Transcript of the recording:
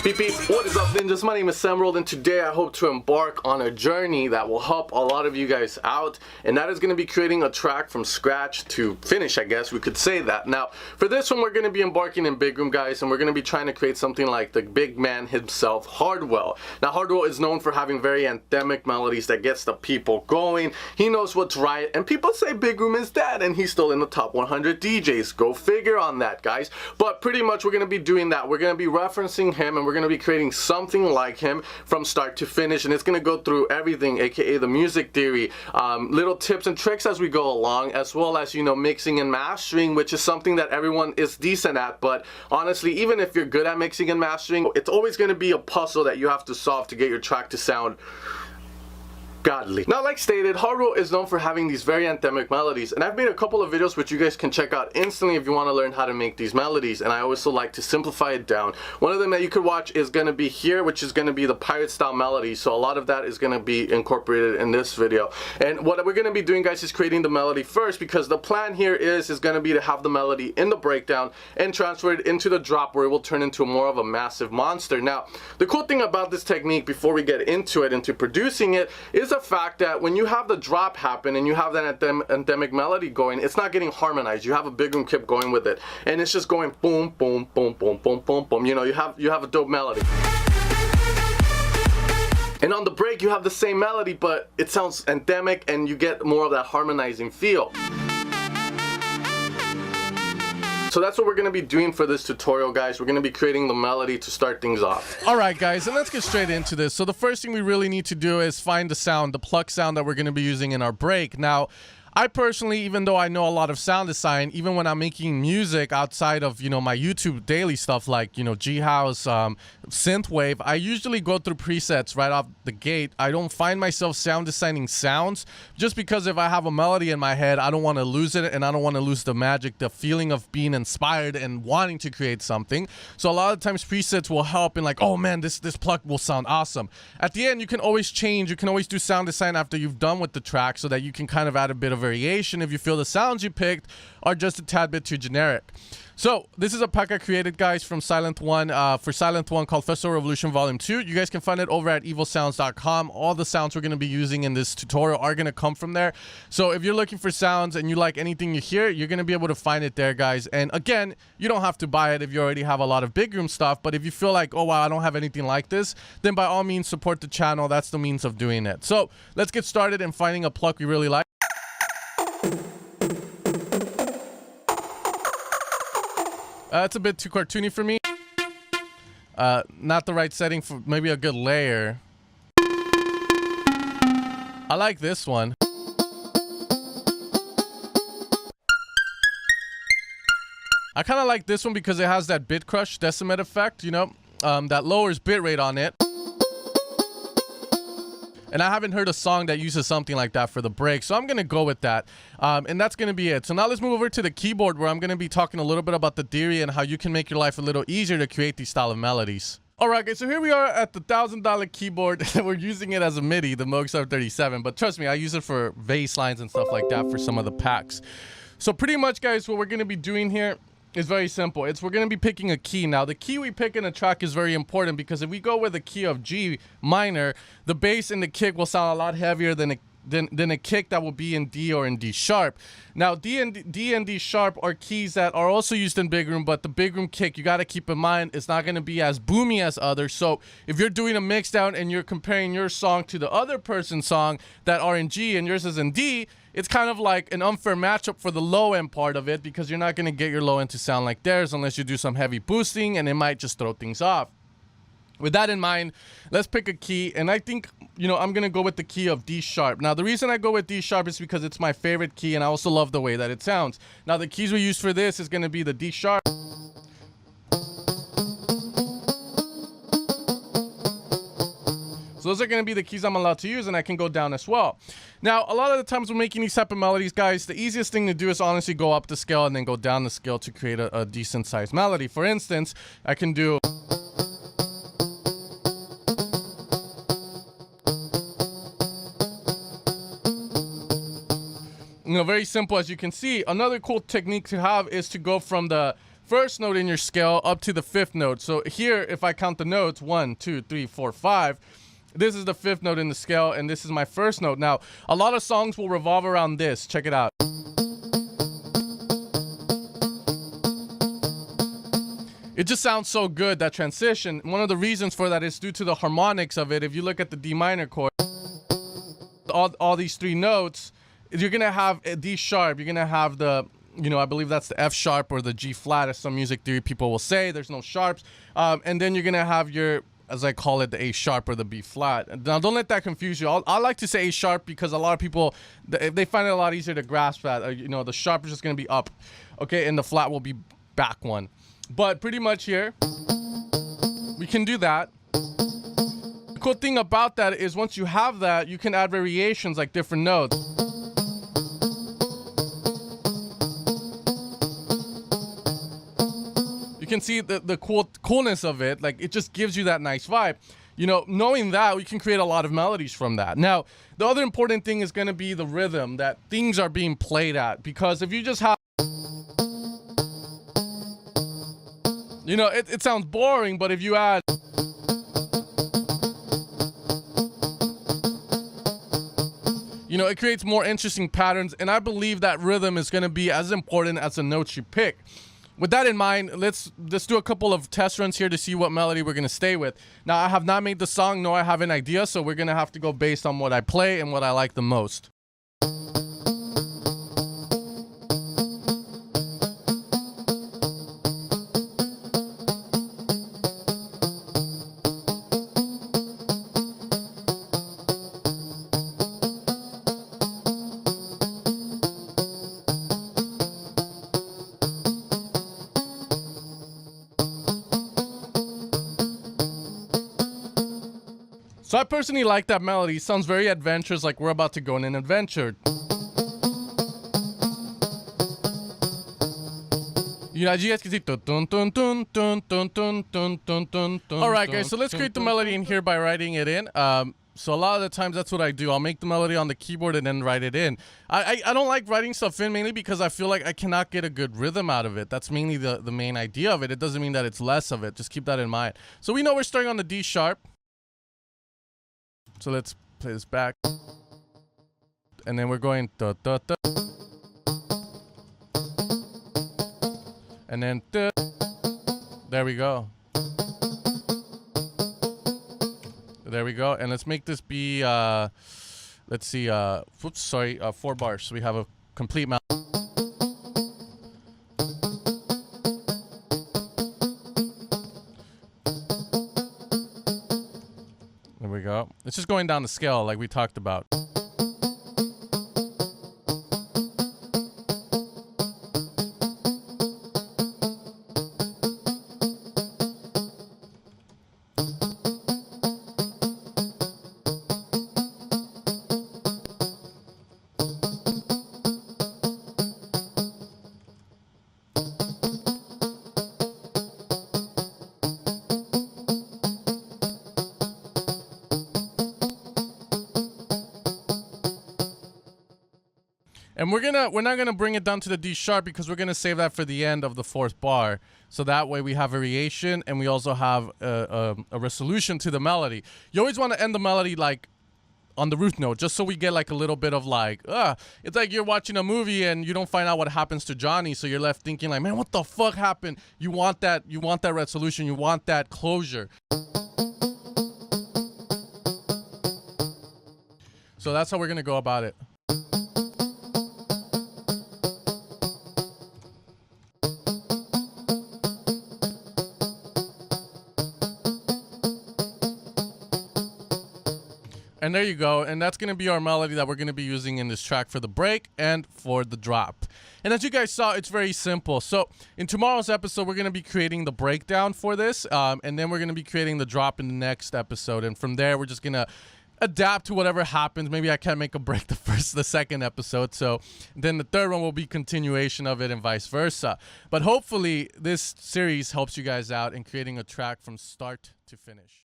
Beep beep, what is up ninjas? My name is Emerald and today I hope to embark on a journey that will help a lot of you guys out, and that is going to be creating a track from scratch to finish, I guess we could say that. Now for this one we're going to be embarking in Big Room, guys, and we're going to be trying to create something like the big man himself, Hardwell. Now Hardwell is known for having very anthemic melodies that gets the people going. He knows what's right, and people say Big Room is dead, and he's still in the top 100 DJs. Go figure on that, guys. But pretty much we're going to be doing that. We're going to be referencing him and we're going to be creating something like him from start to finish, and it's going to go through everything, aka the music theory, little tips and tricks as we go along, as well as, you know, mixing and mastering, which is something that everyone is decent at. But honestly, even if you're good at mixing and mastering, it's always going to be a puzzle that you have to solve to get your track to sound godly. Now, like stated, Hardwell is known for having these very anthemic melodies, and I've made a couple of videos which you guys can check out instantly if you want to learn how to make these melodies, and I also like to simplify it down. One of them that you could watch is going to be here, which is going to be the pirate style melody, so a lot of that is going to be incorporated in this video. And what we're going to be doing, guys, is creating the melody first, because the plan here is going to be to have the melody in the breakdown and transfer it into the drop, where it will turn into more of a massive monster. Now the cool thing about this technique, before we get into it, into producing it, is the fact that when you have the drop happen and you have that anthemic melody going, it's not getting harmonized. You have a Big Room kip going with it, and it's just going boom, boom, boom, boom, boom, boom, boom. You know, you have a dope melody. And on the break, you have the same melody, but it sounds anthemic, and you get more of that harmonizing feel. So that's what we're going to be doing for this tutorial, guys. We're going to be creating the melody to start things off. Alright guys, and let's get straight into this. So the first thing we really need to do is find the sound, the pluck sound that we're going to be using in our break. Now, I personally, even though I know a lot of sound design, even when I'm making music outside of, you know, my YouTube daily stuff like, you know, G-House, Synthwave, I usually go through presets right off the gate. I don't find myself sound designing sounds, just because if I have a melody in my head, I don't want to lose it, and I don't want to lose the magic, the feeling of being inspired and wanting to create something. So a lot of times presets will help in like, oh man, this pluck will sound awesome. At the end, you can always change, you can always do sound design after you've done with the track, so that you can kind of add a bit of variation if you feel the sounds you picked are just a tad bit too generic. So this is a pack I created, guys, from Silent One, for Silent One, called Festival Revolution Volume 2. You guys can find it over at evilsounds.com. All the sounds we're going to be using in this tutorial are going to come from there. So if you're looking for sounds and you like anything you hear, you're going to be able to find it there, guys. And again, you don't have to buy it if you already have a lot of Big Room stuff, but if you feel like, oh wow, I don't have anything like this, then by all means support the channel. That's the means of doing it. So let's get started in finding a pluck we really like. It's a bit too cartoony for me. Not the right setting for maybe a good layer. I like this one. I kind of like this one because it has that bit crush decimate effect, you know, that lowers bitrate on it. And I haven't heard a song that uses something like that for the break, so I'm going to go with that. And that's going to be it. So now let's move over to the keyboard, where I'm going to be talking a little bit about the theory and how you can make your life a little easier to create these style of melodies. Alright guys, so here we are at the $1,000 keyboard. We're using it as a MIDI, the Moog 737, but trust me, I use it for bass lines and stuff like that for some of the packs. So pretty much, guys, what we're going to be doing here is very simple. We're going to be picking a key. Now, the key we pick in a track is very important, because if we go with a key of G minor, the bass and the kick will sound a lot heavier than a kick that will be in D or in D sharp. Now, D and D sharp are keys that are also used in Big Room, but the Big Room kick, you got to keep in mind, it's not going to be as boomy as others. So if you're doing a mix down and you're comparing your song to the other person's song that are in G and yours is in D, it's kind of like an unfair matchup for the low end part of it, because you're not going to get your low end to sound like theirs unless you do some heavy boosting, and it might just throw things off. With that in mind, let's pick a key, and I think, you know, I'm going to go with the key of D sharp. Now, the reason I go with D sharp is because it's my favorite key, and I also love the way that it sounds. Now, the keys we use for this is going to be the D sharp. So those are going to be the keys I'm allowed to use, and I can go down as well. Now, a lot of the times when making these type of melodies, guys, the easiest thing to do is honestly go up the scale and then go down the scale to create a decent sized melody. For instance, I can do... You know, very simple, as you can see. Another cool technique to have is to go from first note in your scale up to the 5th note. So here, if I count the notes, 1, 2, 3, 4, 5, this is the 5th note in the scale, and this is my first note. Now, a lot of songs will revolve around this. Check it out. It just sounds so good, that transition. One of the reasons for that is due to the harmonics of it. If you look at the D minor chord, all these 3 notes, you're going to have a D sharp. You're going to have the, I believe that's the F sharp or the G flat, as some music theory people will say. There's no sharps. And then you're going to have your, as I call it, the A sharp or the B flat. Now, don't let that confuse you. I like to say A sharp because a lot of people, they find it a lot easier to grasp that. The sharp is just going to be up, okay, and the flat will be back one. But pretty much here, we can do that. The cool thing about that is once you have that, you can add variations like different notes. You can see the coolness of it. Like, it just gives you that nice vibe. Knowing that, we can create a lot of melodies from that. Now, the other important thing is going to be the rhythm that things are being played at. Because if you just have, it sounds boring, but if you add, it creates more interesting patterns, and I believe that rhythm is going to be as important as the notes you pick. With that in mind, let's do a couple of test runs here to see what melody we're going to stay with. Now, I have not made the song, nor I have an idea, so we're going to have to go based on what I play and what I like the most. So I personally like that melody. It sounds very adventurous, like we're about to go on an adventure. You guys can see. Alright guys, so let's create the melody in here by writing it in. So a lot of the times that's what I do. I'll make the melody on the keyboard and then write it in. I don't like writing stuff in mainly because I feel like I cannot get a good rhythm out of it. That's mainly the main idea of it. It doesn't mean that it's less of it. Just keep that in mind. So we know we're starting on the D sharp. So let's play this back. And then we're going da, da, da. And then da. There we go. There we go. And let's make this be let's see, 4 bars. So we have a complete melody. There we go. It's just going down the scale like we talked about. And we're not gonna bring it down to the D sharp because we're gonna save that for the end of the 4th bar. So that way we have variation and we also have a resolution to the melody. You always want to end the melody like on the root note, just so we get like a little bit of like, it's like you're watching a movie and you don't find out what happens to Johnny, so you're left thinking like, man, what the fuck happened? You want that resolution, you want that closure. So that's how we're gonna go about it. And there you go. And that's going to be our melody that we're going to be using in this track for the break and for the drop. And as you guys saw, it's very simple. So in tomorrow's episode, we're going to be creating the breakdown for this. And then we're going to be creating the drop in the next episode. And from there, we're just going to adapt to whatever happens. Maybe I can't make a break the second episode. So then the third one will be continuation of it and vice versa. But hopefully this series helps you guys out in creating a track from start to finish.